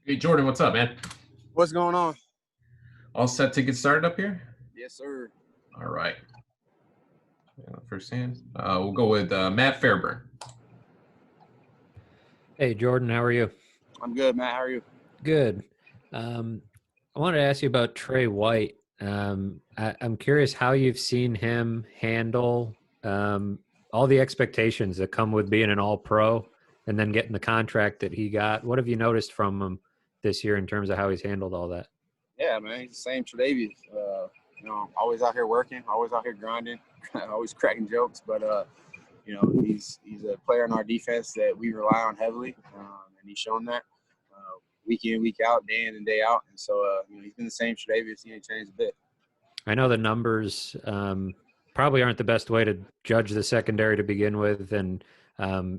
Hey, Jordan, what's up, man? What's going on? All set to get started up here? Yes, sir. All right. First hand. We'll go with Matt Fairburn. Hey, Jordan, how are you? I'm good, Matt. How are you? Good. I wanted to ask you about Trey White. I'm curious how you've seen him handle all the expectations that come with being an all-pro and then getting the contract that he got. What have you noticed from him this year in terms of how he's handled all that? Yeah, man, he's the same Tre'Davious. Always out here working, always out here grinding, always cracking jokes. But he's a player in our defense that we rely on heavily, and he's shown that week in, week out, day in and day out. And so, he's been the same Tre'Davious. He ain't changed a bit. I know the numbers probably aren't the best way to judge the secondary to begin with, and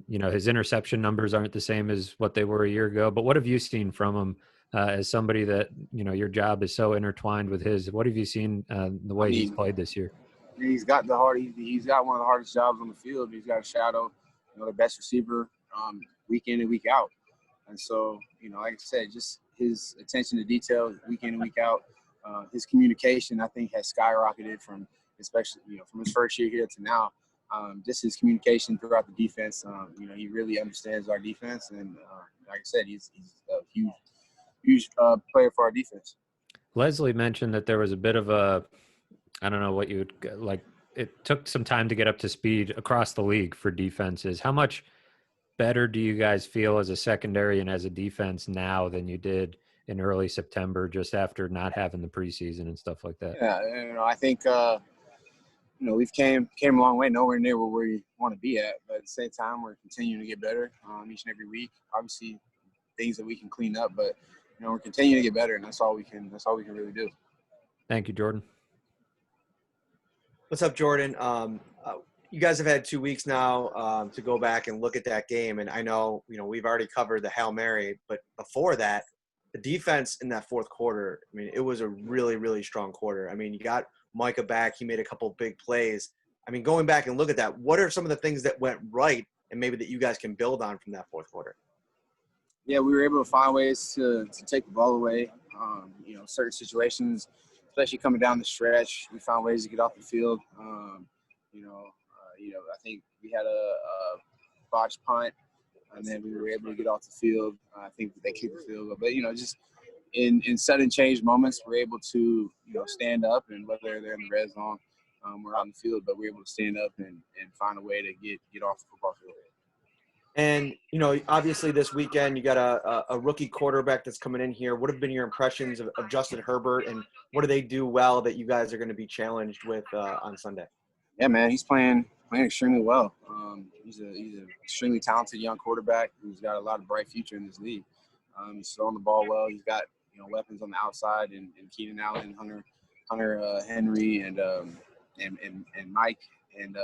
his interception numbers aren't the same as what they were a year ago. But what have you seen from him as somebody that, your job is so intertwined with his? What have you seen the way he's played this year? He's got he's got one of the hardest jobs on the field. He's got a shadow, the best receiver week in and week out. And so, like I said, just his attention to detail week in and week out. His communication, I think, has skyrocketed from his first year here to now. Just his communication throughout the defense. He really understands our defense, and like I said, he's a huge player for our defense. Leslie mentioned that there was a bit of I don't know what you would like. It took some time to get up to speed across the league for defenses. How much better do you guys feel as a secondary and as a defense now than you did in early September, just after not having the preseason and stuff like that? Yeah, I think we've came a long way, nowhere near where we want to be at, but at the same time, we're continuing to get better each and every week. Obviously, things that we can clean up, but we're continuing to get better, and that's all we can really do. Thank you, Jordan. What's up, Jordan? You guys have had 2 weeks now to go back and look at that game, and I know we've already covered the Hail Mary, but before that, the defense in that fourth quarter, it was a really, really strong quarter. You got Micah back. He made a couple big plays. Going back and look at that, what are some of the things that went right and maybe that you guys can build on from that fourth quarter? Yeah, we were able to find ways to take the ball away. Certain situations, especially coming down the stretch, we found ways to get off the field. I think we had a botched punt, and then we were able to get off the field. I think they kicked the field goal. But, just in sudden change moments, we're able to, stand up, and whether they're in the red zone or out in the field, but we're able to stand up and find a way to get off the football field. And, obviously this weekend you got a rookie quarterback that's coming in here. What have been your impressions of Justin Herbert, and what do they do well that you guys are going to be challenged with on Sunday? Yeah, man, he's playing extremely well. He's an extremely talented young quarterback who's got a lot of bright future in this league. He's throwing the ball well. He's got weapons on the outside, and Keenan Allen, Hunter Henry, and Mike, and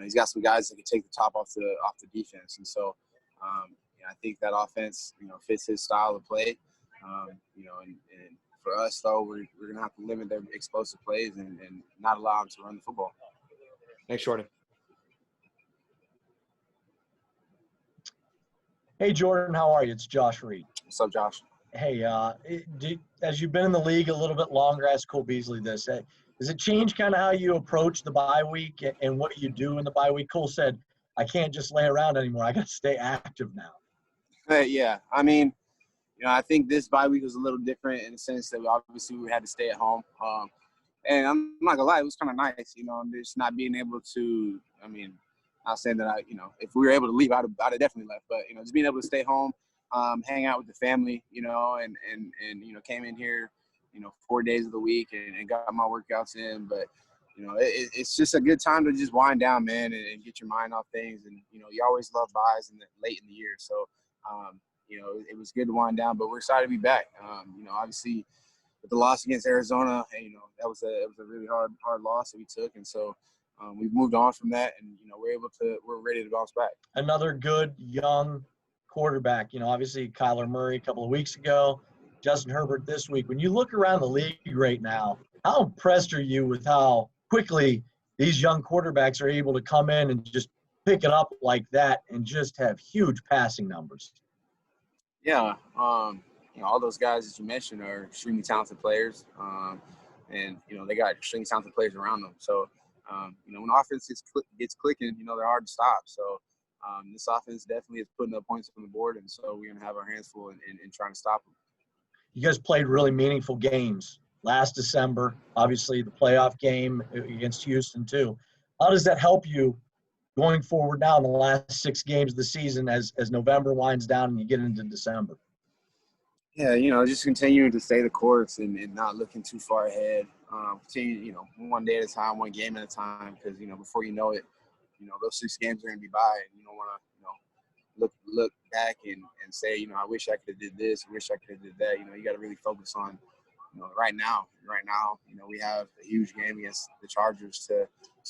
he's got some guys that can take the top off the defense. And so I think that offense fits his style of play. And for us though, we're gonna have to limit their explosive plays and not allow them to run the football. Thanks, Jordan. Hey, Jordan, how are you? It's Josh Reed. What's up, Josh? Hey, as you've been in the league a little bit longer, ask Cole Beasley this. Does it change kind of how you approach the bye week and what you do in the bye week? Cole said, I can't just lay around anymore. I got to stay active now. Yeah. I think this bye week was a little different in the sense that we had to stay at home. And I'm not gonna lie, it was kind of nice, just not being able to. Not saying that if we were able to leave, I'd have definitely left. But just being able to stay home, hang out with the family, and came in here, 4 days of the week and got my workouts in. But it's just a good time to just wind down, man, and get your mind off things. And you always love buys late in the year, so it was good to wind down. But we're excited to be back. Obviously, with the loss against Arizona, that was a really hard loss that we took, and so we've moved on from that, and we're ready to bounce back. Another good young quarterback. Obviously Kyler Murray a couple of weeks ago, Justin Herbert this week. When you look around the league right now, how impressed are you with how quickly these young quarterbacks are able to come in and just pick it up like that and just have huge passing numbers? Yeah, all those guys that you mentioned are extremely talented players, and they got extremely talented players around them. So, when offense gets clicking, they're hard to stop. So, this offense definitely is putting up points on the board, and so we're gonna have our hands full in trying to stop them. You guys played really meaningful games last December. Obviously, the playoff game against Houston too. How does that help you going forward now in the last 6 games of the season as November winds down and you get into December? Yeah, just continuing to stay the course and not looking too far ahead. Continue, one day at a time, one game at a time, because, before you know it, those 6 games are going to be by, and you don't want to, look back and say, I wish I could have did this, I wish I could have did that. You got to really focus on, right now. Right now, we have a huge game against the Chargers to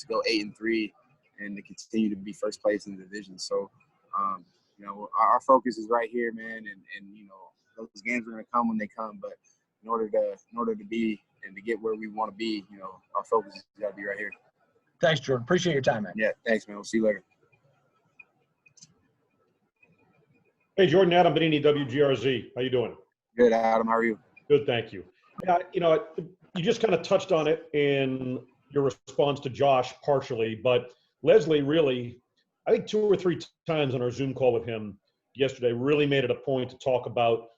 go 8-3 and to continue to be first place in the division. So, our focus is right here, man, and those games are going to come when they come. But in order to be and to get where we want to be, our focus has got to be right here. Thanks, Jordan. Appreciate your time, man. Yeah, thanks, man. We'll see you later. Hey, Jordan, Adam Benini, WGRZ. How you doing? Good, Adam. How are you? Good, thank you. Yeah, you just kind of touched on it in your response to Josh partially, but Leslie really, I think 2 or 3 times on our Zoom call with him yesterday, really made it a point to talk about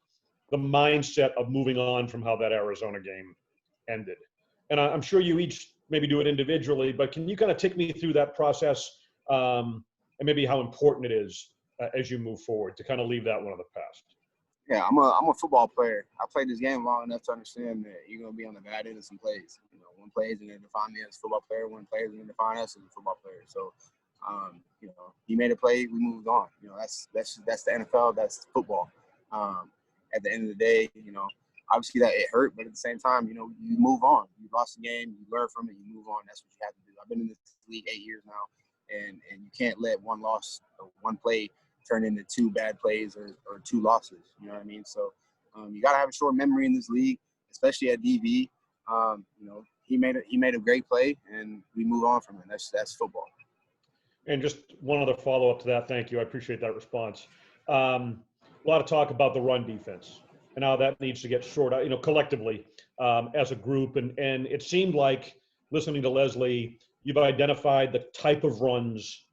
the mindset of moving on from how that Arizona game ended. And I'm sure you each maybe do it individually, but can you kind of take me through that process and maybe how important it is as you move forward to kind of leave that one in the past? Yeah, I'm a football player. I played this game long enough to understand that you're going to be on the bad end of some plays. One play is going to define me as a football player. One play is going to define us as a football player. So, he made a play, we moved on. That's the NFL. That's football. At the end of the day, obviously that it hurt, but at the same time, you move on. You lost the game, you learn from it, you move on. That's what you have to do. I've been in this league 8 years now, and you can't let one loss or one play turn into 2 bad plays or 2 losses. You know what I mean? So you got to have a short memory in this league, especially at DV. He made a great play, and we move on from it. That's football. And just one other follow-up to that. Thank you. I appreciate that response. A lot of talk about the run defense and how that needs to get sorted out, collectively as a group. And it seemed like, listening to Leslie, you've identified the type of runs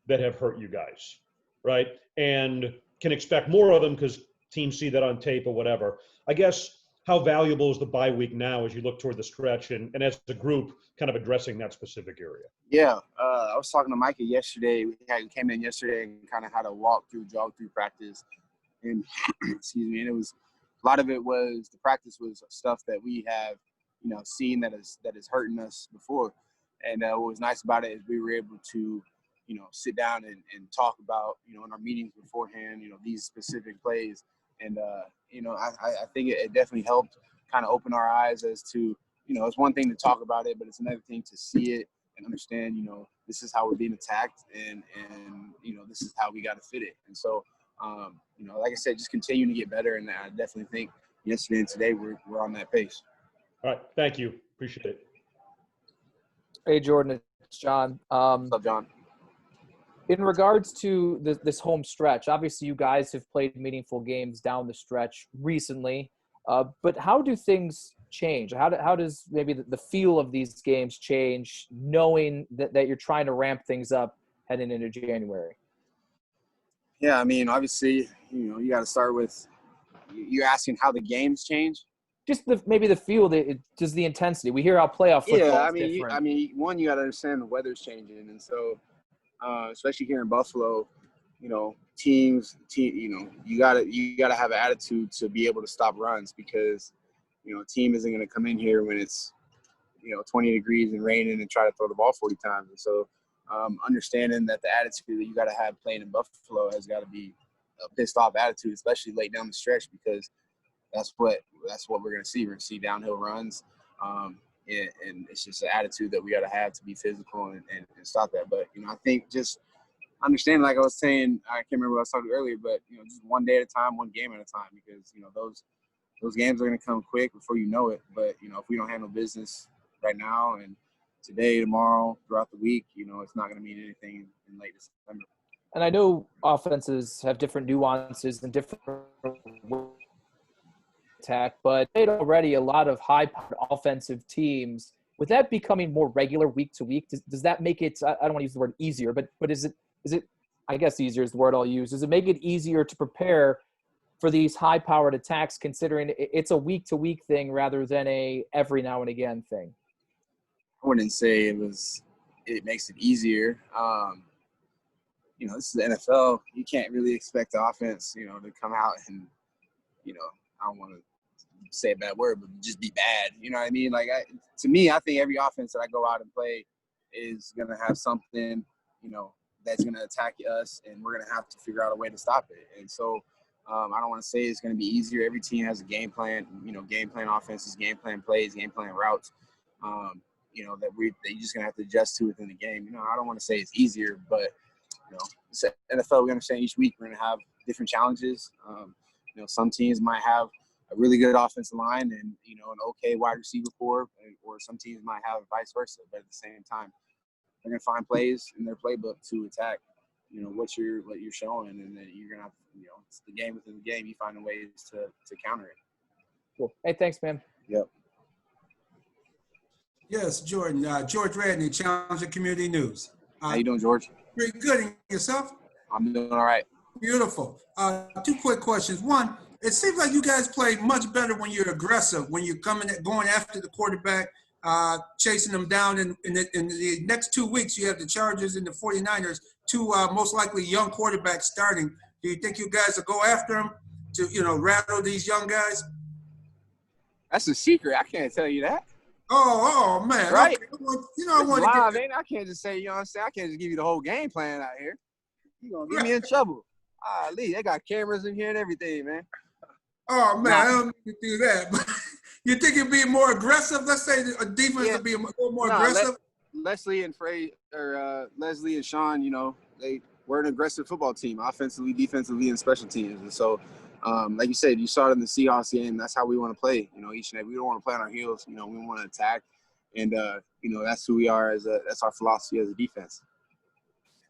that have hurt you guys, right? And can expect more of them because teams see that on tape or whatever. I guess, how valuable is the bye week now as you look toward the stretch and as a group kind of addressing that specific area? Yeah, I was talking to Micah yesterday. We came in yesterday and kind of had a jog through practice. And, excuse me, and it was – a lot of it was – the practice was stuff that we have, seen that is hurting us before. And what was nice about it is we were able to, sit down and talk about, in our meetings beforehand, these specific plays. And, I think it definitely helped kind of open our eyes as to, it's one thing to talk about it, but it's another thing to see it and understand, this is how we're being attacked and this is how we got to fit it. And so, like I said, just continue to get better. And I definitely think yesterday and today we're on that pace. All right. Thank you. Appreciate it. Hey, Jordan, it's John. What's up, John? In regards to this home stretch, obviously you guys have played meaningful games down the stretch recently, but how do things change? How does maybe the feel of these games change, knowing that you're trying to ramp things up heading into January? Yeah, I mean, obviously, you got to start with you're asking how the games change. Just maybe the feel, just the intensity. We hear how playoff football is different. I mean, one, you got to understand the weather's changing, and so especially here in Buffalo, teams, you gotta have an attitude to be able to stop runs because a team isn't going to come in here when it's 20 degrees and raining and try to throw the ball 40 times. And so understanding that the attitude that you got to have playing in Buffalo has got to be a pissed off attitude, especially late down the stretch, because that's what we're going to see. We're going to see downhill runs. And it's just an attitude that we got to have to be physical and stop that. But, I think just understanding, like I was saying, I can't remember what I was talking earlier, but, just one day at a time, one game at a time, because, those games are going to come quick before you know it. But, if we don't handle business right now and today, tomorrow, throughout the week, it's not going to mean anything in late December. And I know offenses have different nuances and different attack, but they already a lot of high-powered offensive teams. With that becoming more regular week to week, does that make it? I don't want to use the word easier, but is it? I guess easier is the word I'll use. Does it make it easier to prepare for these high-powered attacks, considering it's a week-to-week thing rather than a every now and again thing? I wouldn't say it makes it easier. This is the NFL. You can't really expect the offense, to come out and, I don't want to say a bad word, but just be bad. You know what I mean? Like, to me, I think every offense that I go out and play is going to have something, that's going to attack us, and we're going to have to figure out a way to stop it. And so I don't want to say it's going to be easier. Every team has a game plan, game plan offenses, game plan plays, game plan routes, that you're just going to have to adjust to within the game. I don't want to say it's easier, but, it's NFL. We understand each week we're going to have different challenges. Some teams might have a really good offensive line and, an okay wide receiver core, or some teams might have vice versa. But at the same time, they're going to find plays in their playbook to attack, what you're showing, and then you're going to have, it's the game within the game. You find ways to counter it. Cool. Hey, thanks, man. Yep. Yes, Jordan. George Radney, Challenger Community News. How you doing, George? Pretty good. And yourself? I'm doing all right. Beautiful. Two quick questions. One, it seems like you guys play much better when you're aggressive, when you're going after the quarterback, chasing them down. In the next 2 weeks, you have the Chargers and the 49ers, two most likely young quarterbacks starting. Do you think you guys will go after them to, rattle these young guys? That's a secret. I can't tell you that. Oh, man. Right. Okay. I want live, to get I can't just say, I can't just give you the whole game plan out here. You're going to get me in trouble. Lee, they got cameras in here and everything, man. Oh, man, I don't need to do that. But you think it'd be more aggressive? Let's say a defense would be a little more aggressive? Leslie and Sean, we're an aggressive football team, offensively, defensively, and special teams. And so, like you said, you saw it in the Seahawks game. That's how we want to play, each and every. We don't want to play on our heels. We want to attack. And, that's who we are that's our philosophy as a defense.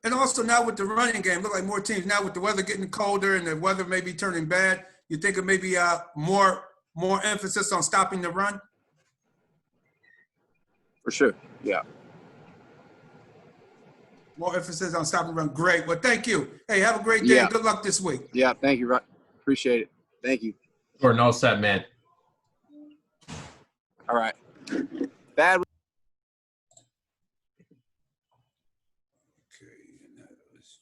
And also now with the running game, look like more teams now with the weather getting colder and the weather may be turning bad. You think it may be more emphasis on stopping the run? For sure, yeah. More emphasis on stopping the run. Great. Well, thank you. Hey, have a great day. Yeah. Good luck this week. Yeah, thank you. Appreciate it. Thank you. Jordan, all set, man. All right. Bad. Okay, and that was